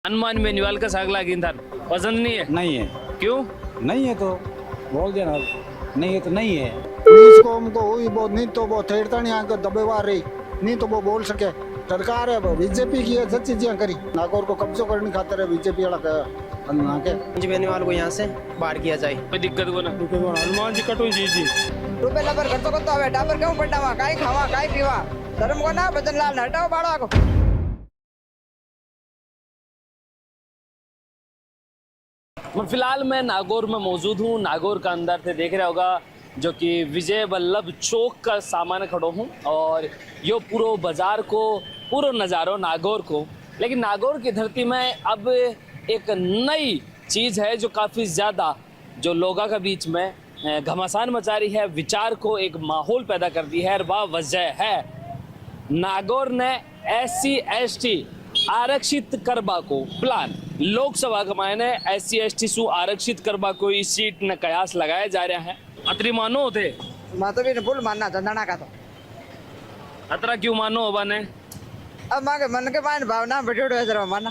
हनुमान बेनीवाल का साग लागिन था पसंद नहीं है। नहीं है। क्यों? नहीं है तो बोल देना, नहीं है तो नहीं है। पुलिस को हमको हुई वो नहीं तो वो थेड़ता नहीं आकर दबेवार रही नहीं तो वो बोल सके। सरकार है वो बीजेपी की है सब चीजें करी नागौर को कब्जो करने खातिर है बीजेपी वाला के बेनीवाल को यहाँ से बाहर किया जाए। कोई दिक्कत को ना हनुमान जी कटो जी जी રૂપે લબર કરતો કરતો હવે ડાબર કેવું પડાવા કાઈ ખાવા કાઈ પીવા ધર્મ કો ના ભજનલાલ ને હટાવો બાળા को। फिलहाल मैं नागौर में मौजूद हूँ। नागौर का अंदर से देख रहा होगा जो कि विजय वल्लभ चौक का सामान खड़ो हूँ और यो पूरो बाजार को पूरा नज़ारो नागौर को। लेकिन नागौर की धरती में अब एक नई चीज़ है जो काफ़ी ज़्यादा जो लोगों के बीच में घमासान मचा रही है, विचार को एक माहौल पैदा कर दी है। और वह वजह है नागौर ने SC ST आरक्षित करबा को प्लान लोकसभा का मायने SC ST सु आरक्षित करबा को इस सीट ने कयास लगाया जा रहा है। अतरी मानो होते मैं तो भी भूल मानना चंदना का तो अतरा क्यों मानो होबा ने अब मांगे मन के मान भावना बैठो जरा माना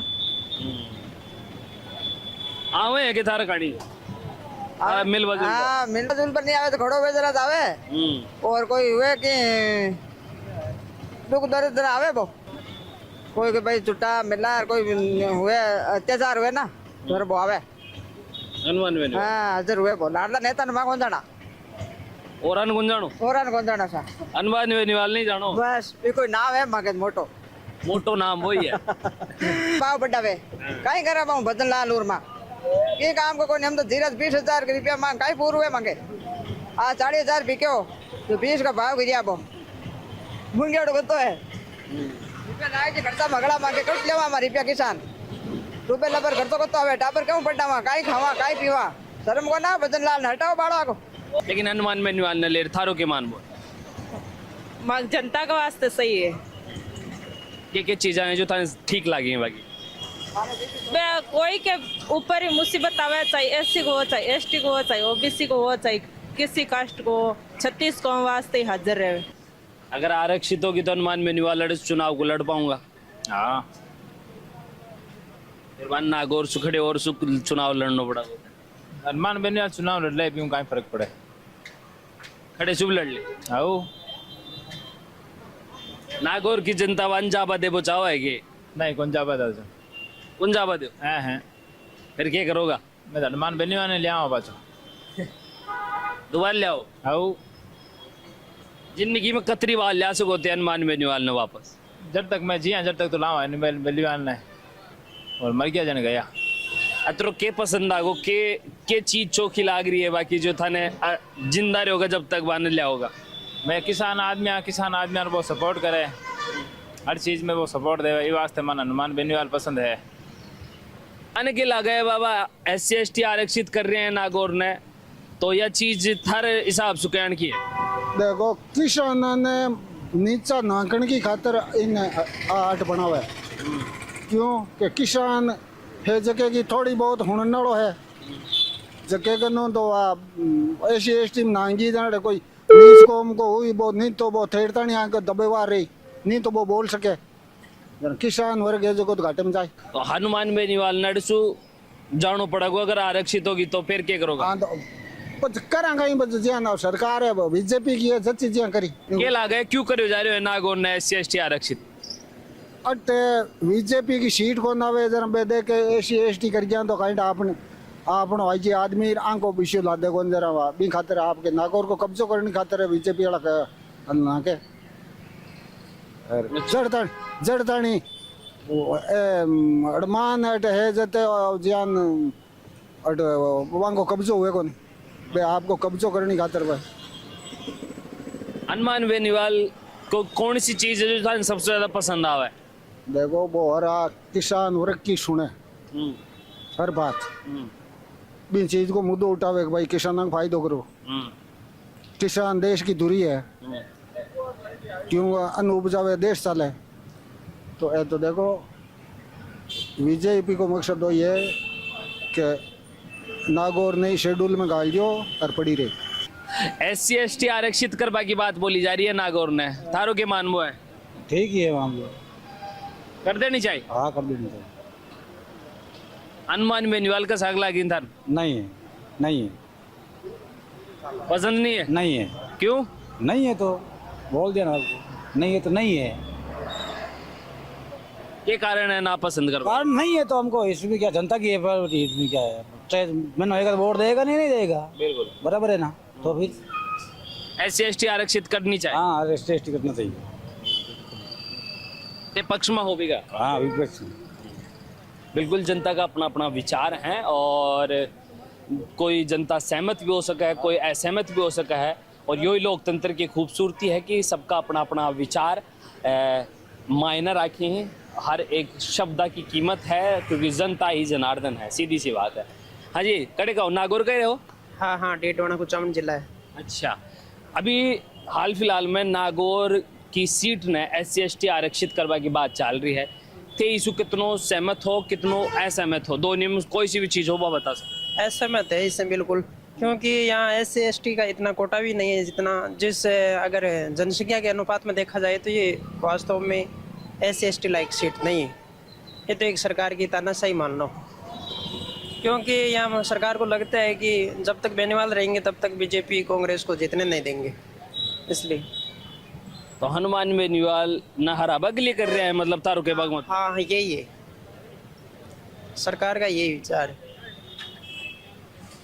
आवे है कि थार कहानी मिल वजन हाँ मिलता जुल पर नहीं आवे तो खड़ो बेजरा आवे और कोई हुए कि दुख दर्द आवे वो कोई के भाई चुट्टा मिला कोई हुए अत्याचार हुए ना तो वो आवे हनुमान बेनी हाँ हाजिर हुए वो लाडला नेता ने मांगो जाना औरन गुंजानो औरन कौन जाना सा हनुमान बेनीवाल नहीं जानो बस ये कोई नाम है मांगे मोटो मोटो नाम वही है पाव बड्डा वे काई करा पाऊं भजनलाल उर्मा ये काम को कोई हम तो धीरज 20,000 रुपया मांग काई पूर्व है मांगे आ 40,000 बिक्यो तो 20 का भाव गिरिया बो मुंगेड़ो को तो है रुपया लाए के करता मगड़ा मांगे कट लेवा हमारी रुपया किसान रुपये लबर करतो को तो हवे टापर क्यों पड्डावा काई खावा काई पीवा शर्म को ना भजनलाल ने हटाओ बाड़ा को। लेकिन हनुमान बेनीवाल ने ले थारो के मान बोल मांग जनता का वास्ते सही है। ये चीजें हैं जो थाने ठीक लगी हैं बाकी कोई के ऊपर ही मुसीबत आवे चाहे SC को हो चाहे ST को हो चाहे OBC को हो चाहे किसी कास्ट को 36 को वास्ते हाजिर रहे। अगर आरक्षित होगी तो हनुमान बेनीवाल लड़े चुनाव को लड़ पाऊंगा। हाँ फिर वन नागौर सुखड़े और सुख चुनाव लड़ना पड़ा हनुमान बेनीवाल चुनाव लड़ ले कहीं फर्क पड़े खड़े शुभ लड़ ले आओ नागौर की जनता वन जाबा दे बचाओ है कि नहीं कौन जाबा था कौन जाबा दे हैं फिर क्या करोगा? मैं हनुमान बेनीवाल ने लिया हूँ पाचो दोबारा ले आओ आओ जिंदगी में कतरी बार लिया सकोते हनुमान बेनीवाल ने वापस जब तक मैं जिया जब तक तो लाऊं हनुमान बेनीवाल ने और मर गया जन गया। अतरो के पसंद आगो के चीज चौकी लाग रही है बाकी जो थाने जिंदा रहोगा जब तक बाने लिया होगा। मैं किसान आदमी वो सपोर्ट करे हर चीज में वो सपोर्ट दे ये वास्ते मन हनुमान बेनीवाल पसंद है। आने के ला गए बाबा SC ST आरक्षित कर रहे हैं नागौर ने तो यह चीज थार हिसाब से कहन की है। देखो किसान ने नीचा नाकण की खातिर इन आर्ट बनावा है क्यों कि किसान है जगह की थोड़ी बहुत हुनरो है जगह कनो तो SC ST नांगी जाने कोई नीच को हमको हुई वो नहीं तो वो थेड़ता नहीं आकर दबेवार रही नहीं तो वो बोल सके किसान वर्ग है जो को घाटे में जाए। तो हनुमान बेनीवाल नडसू जानो पड़ेगा अगर आरक्षित होगी तो फिर क्या करोगा? हाँ तो करांगा ही बस जिया ना सरकार है बीजेपी की है सब चीजें करी क्या ला गए क्यों करे जा रहे हो नागौर ने SC ST आरक्षित अटे बीजेपी की सीट को ना वे जरा बे दे के SC ST कर गया तो कहीं आपने आपनो भाई जी आदमी आंखों विषय ला दे कौन जरा बी खातिर आपके नागौर को कब्जो करने खातिर बीजेपी वाला के अन्ना के जड़तानी अडमान अट है जते जियान अट वांगो कब्जो हुए कोनी बे आपको कब्जो करने खातिर बे हनुमान बेनीवाल को कौन सी चीज है जो थाने सबसे ज्यादा पसंद आवे? देखो वो हर किसान वर्ग की सुने हर बात बी चीज को मुद्दो उठावे भाई किसानों को फायदो करो किसान देश की धुरी है क्यों अन्न उपजावे देश चले तो ये तो देखो बीजेपी को मकसद तो ये कि नागौर नई शेड्यूल में गाल दियो और पड़ी रही। SC ST आरक्षित करवा की बात बोली जा रही है नागौर ने थारो के मानवो है ठीक ही है वहाँ कर देनी चाहिए। हाँ कर देनी चाहिए। हनुमान बेनीवाल का साग लागिन था नहीं है, नहीं है, पसंद नहीं है? नहीं है, क्यों? नहीं है तो बोल दिया ना आपको, नहीं है तो नहीं है। ये कारण है ना पसंद कर? कारण नहीं है तो हमको इसमें क्या, जनता की है पर इसमें क्या है, चाहे मन होएगा तो वोट देगा, नहीं नहीं देगा, बिल्कुल बराबर है ना। तो फिर SC/ST आरक्षित करनी चाहिए। हाँ रजिस्ट्रेशन करना चाहिए। ये पक्ष में होगा। हाँ विपक्ष बिल्कुल जनता का अपना अपना विचार है और कोई जनता सहमत भी हो सका है, कोई असहमत भी हो सका है और यही लोकतंत्र की खूबसूरती है कि सबका अपना अपना विचार मायने रखे हैं। हर एक शब्द की कीमत है क्योंकि जनता ही जनार्दन है, सीधी सी बात है। हाँ जी, कड़े का हो, नागौर का ही हो? हाँ हाँ, डेटवाना कुचामन जिला है। अच्छा, अभी हाल फिलहाल में नागौर की सीट ने SC/ST आरक्षित करवा की बात चल रही है। थे इसु कितनों सहमत हो, कितनों असहमत हो? दोनों में कोई सी भी चीज़ हो वो बता सकते। असहमत है इससे बिल्कुल, क्योंकि यहाँ SC/ST का इतना कोटा भी नहीं है जितना, जिस अगर जनसंख्या के अनुपात में देखा जाए तो ये वास्तव में SC/ST लाइक सीट नहीं है। ये तो एक सरकार की तानाशाही मान लो, क्योंकि यहाँ सरकार को लगता है कि जब तक बेनीवाल रहेंगे तब तक बीजेपी कांग्रेस को जीतने नहीं देंगे, इसलिए। तो हनुमान बेनीवाल न हराबा के लिए कर रहे हैं, मतलब तारू के बाग मत। हाँ यही है, सरकार का यही विचार है।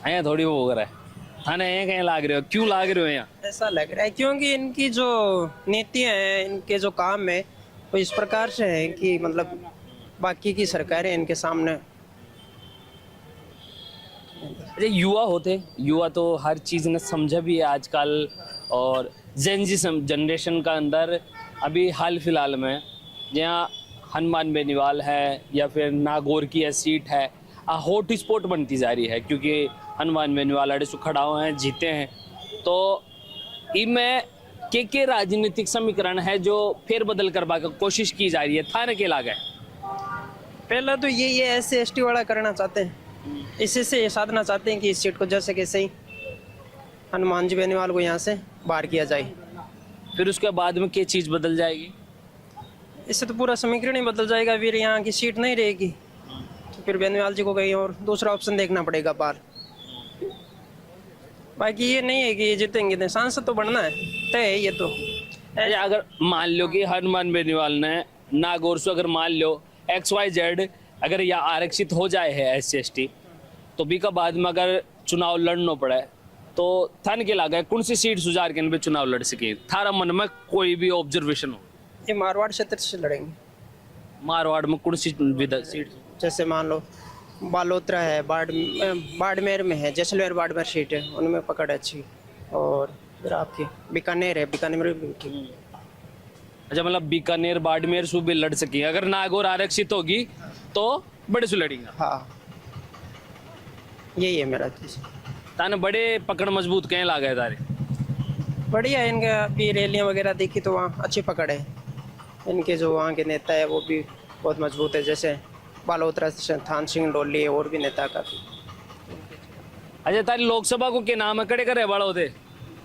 यहाँ थोड़ी वो हो रहा है, थाने यहाँ कहीं लाग रहे हो, क्यों लाग रहे हो यहाँ? ऐसा लग रहा है क्योंकि इनकी जो नीतियाँ हैं, इनके जो काम है वो इस प्रकार से है कि मतलब बाकी की सरकारें इनके सामने। अरे युवा होते, युवा तो हर चीज़ ने समझा भी है आजकल और जेनजी जनरेशन का अंदर अभी हाल फिलहाल में जहाँ हनुमान बेनीवाल है या फिर नागौर की यह सीट है हॉट स्पॉट बनती जा रही है क्योंकि हनुमान बेनीवाल अड़े सु खड़ा हुए हैं, जीते हैं। तो इनमें के राजनीतिक समीकरण है जो फेर बदल करवा कर कोशिश की जा रही है, थाने के लागे। पहला तो ये SC/ST वाला करना चाहते हैं, इसी से ये साधना चाहते हैं कि इस सीट को जैसे कि सही हनुमान जी बेनीवाल को यहाँ से बाहर किया जाए। फिर उसके बाद में क्या चीज़ बदल जाएगी? इससे तो पूरा समीकरण ही बदल जाएगा, फिर यहाँ की सीट नहीं रहेगी तो फिर बेनीवाल जी को कहीं और दूसरा ऑप्शन देखना पड़ेगा बाहर। बाकी ये नहीं है कि ये जीतेंगे, तो सांसद तो बनना है, तय है ये तो। अच्छा, अगर मान लो कि हनुमान बेनीवाल ने नागौर से अगर मान लो XYZ अगर यह आरक्षित हो जाए है SC/ST तो भी का बाद में अगर चुनाव लड़ना पड़े तो थान के लागे कौन सी सीट सुधार के पे चुनाव लड़ सके? थारा मन में कोई भी ऑब्जर्वेशन हो? ये मारवाड़ क्षेत्र से लड़ेंगे। मारवाड़ में कौन सी सीट? जैसे मान लो बालोतरा है, बाड़मेर में है, जैसलमेर बाड़मेर सीट है, उनमें पकड़ अच्छी। और फिर आपकी बीकानेर है, बीकानेर में भी ठीक। अच्छा, मतलब बीकानेर बाड़मेर सूबे लड़ सके। अगर नागौर आरक्षित होगी तो बड़े से लड़ेंगे। हाँ यही है मेरा चीज़। ताने बड़े पकड़ मजबूत कहीं लागे तारे? बढ़िया है, इनके अभी रैलियाँ वगैरह देखी तो वहाँ अच्छी पकड़ है। इनके जो वहाँ के नेता है वो भी बहुत मजबूत है, जैसे बालोतरा से थान सिंह डोली है, और भी नेता काफी। अच्छा, तारी लोकसभा को क्या नाम है? कड़े करे बड़ा होते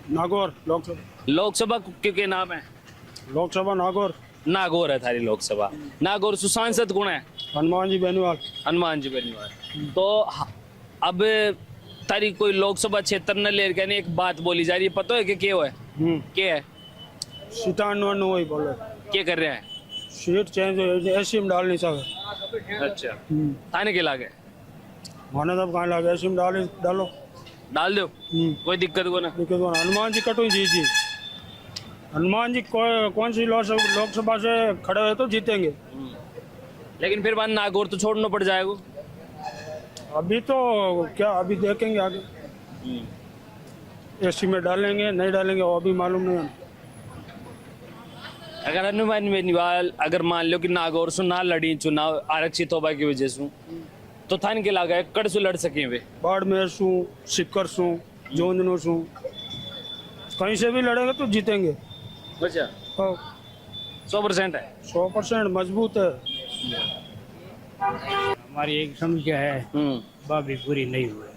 नागौर लोकसभा को क्या नाम है? लोकसभा नागौर नागौर है थारी लोकसभा। नागौर सुसांसद कौन है? हनुमान जी बेनीवाल। हनुमान जी बेनीवाल। तो अब तारी कोई लोकसभा क्षेत्र न ले के एक बात बोली जा रही है, पता है कि क्या है? क्या है? सीटा वही बोले क्या कर रहे हैं? सीट चेंज SC में डाल नहीं सके। अच्छा, थाने के लागे माने तब कहाँ लगे SC में डालो डाल दो, कोई दिक्कत को ना। हनुमान जी कटो जी हनुमान जी कौन सी लोकसभा से खड़े हुए तो जीतेंगे। लेकिन फिर बाद नागौर तो छोड़ना पड़ जाएगा। अभी तो क्या, अभी देखेंगे आगे SC में डालेंगे नहीं डालेंगे वो अभी मालूम नहीं है। अगर हनुमान बेनीवाल अगर मान लो कि नागौर से ना लड़ी चुनाव आरक्षित होने की वजह से तो थान के लागे कड़ से लड़ सके वे? बाड़मेर सू, सिक्कर सू, जोंजनो सू, कहीं से भी लड़ेंगे तो जीतेंगे। अच्छा, 100% है? 100% मजबूत है। हमारी एक समस्या है, वह भी पूरी नहीं हुई।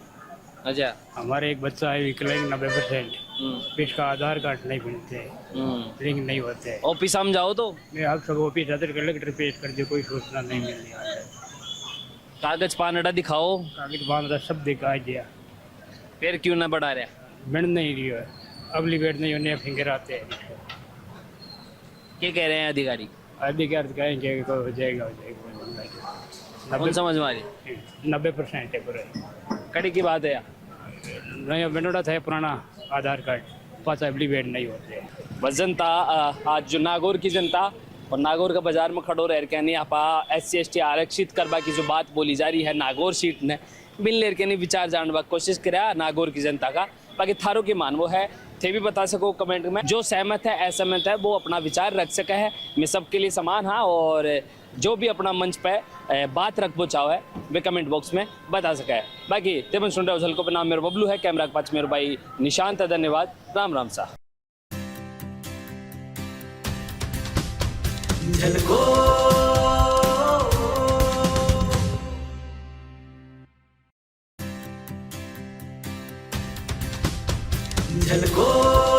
अच्छा, हमारे एक बच्चा है विकलांग 90%, इसका आधार कार्ड नहीं बनते, लिंक नहीं होते। ऑफिस हम जाओ तो मैं आप सब ऑफिस अदर कलेक्टर पेश कर दिया, कोई सूचना नहीं मिलने आता है। कागज पानड़ा दिखाओ, कागज बांध सब दिखा दिया, फिर क्यों ना बढ़ा रहा? मिल नहीं रही है, अगली बेट नहीं होने फिंगर आते हैं। क्या कह रहे हैं अधिकारी? अधिकार कहेंगे कि हो जाएगा कौन समझ में आ रही? 90% है पूरे। कड़ी की बात है यार। नहीं बनोड़ा था पुराना आधार कार्ड, पास अगली बेट नहीं होते। बस जनता आज जो नागौर की जनता और नागौर का बाजार में खड़ो रह के नहीं आपा SC/ST आरक्षित करवा की जो बात बोली जा रही है नागौर सीट ने बिन लेर के नहीं विचार जानवा कोशिश करा नागौर की जनता का। बाकी थारों की मानवो है थे भी बता सको कमेंट में, जो सहमत है असहमत है वो अपना विचार रख सका है। मैं सबके लिए समान हाँ, और जो भी अपना मंच पे बात रख चाहो है वे कमेंट बॉक्स में बता सका है। बाकी तेमन सुन रहे हो झलको पे, नाम मेरा बबलू है, कैमरा के पास मेरे भाई निशांत है। धन्यवाद, राम राम सा। झलको